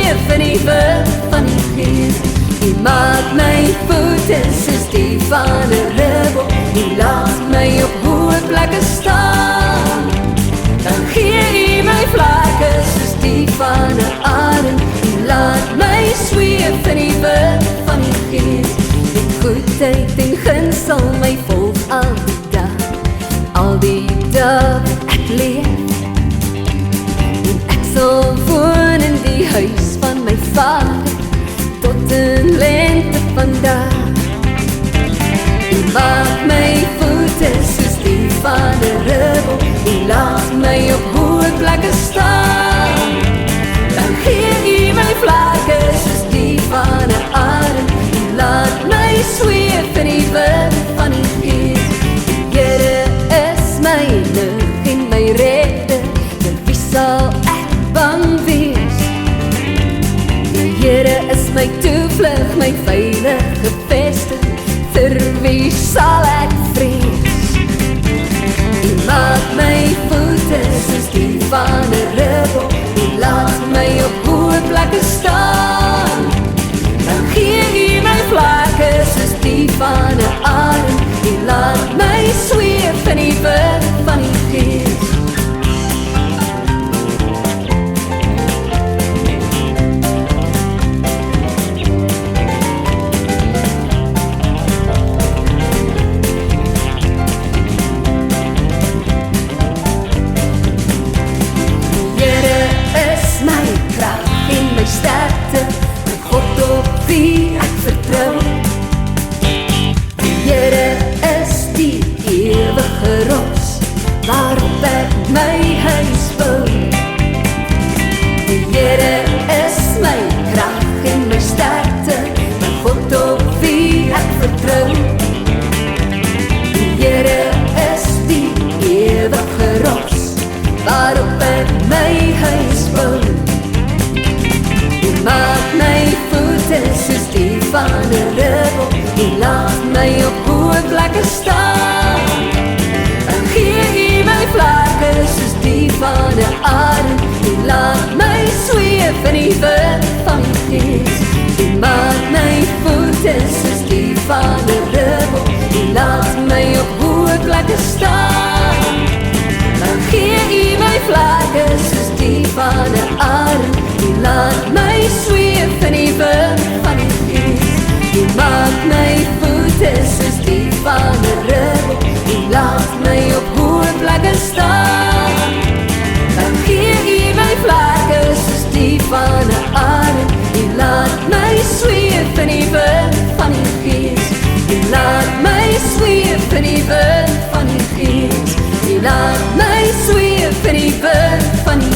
sweef in die wind van die gees. Die maak my voete soos die van 'n rebel. Die laat my op hoë plekke staan. Dan gee hy my vlakke soos die van 'n arend. Die laat my sweef in die wind van die gees. Die goedheid en guns sal my volg al die dag. Al die dag ek leef. En ek sal woon in die huis van my vader tot in lente vandag. Die maak my voete soos die van 'n rebel. Die laat my op hoë plekke staan. Dan gee hy my vlakke soos die van 'n arend. Die laat my sweef in die wind van die gees. Die Here is my lig en my redder. Vir wie sal ek bang wees? Die Here is my toevlug, my veilige vesting. Vir wie sal ek vrees? Die maak my voete soos die van 'n rebel. Die laat my op hoë plekke staan. Dan gee hy my vlakke soos die van 'n arend. Die laat my sweef in die wind van die gees. Sterkte, my God op wie ek vertrou. Die Here is die ewige rots, waarop ek my huis bou. Die Here is my krag en my sterkte, my God op wie ek vertrou. Die Here is die ewige rots, waarop ek my huis bou. Die maak my voete soos die van 'n rebel. Die laat my op hoë plekke staan. Dan gee hy my vlakke soos die van 'n arend. Die laat my sweef in die wind van die gees. Die maak my voete soos die van 'n rebel. Die laat my op hoë plekke staan. Dan gee hy my vlakke soos die van 'n arend. Die laat my sweef in die wind van die gees. Die maak my voete soos die van 'n rebel. Die laat my op hoë plekke staan. Dan gee hy my vlakke soos die van 'n arend. Die laat my sweef in die wind van die gees. Die laat my sweef in die wind van die gees. Die laat my sweef in die wind van die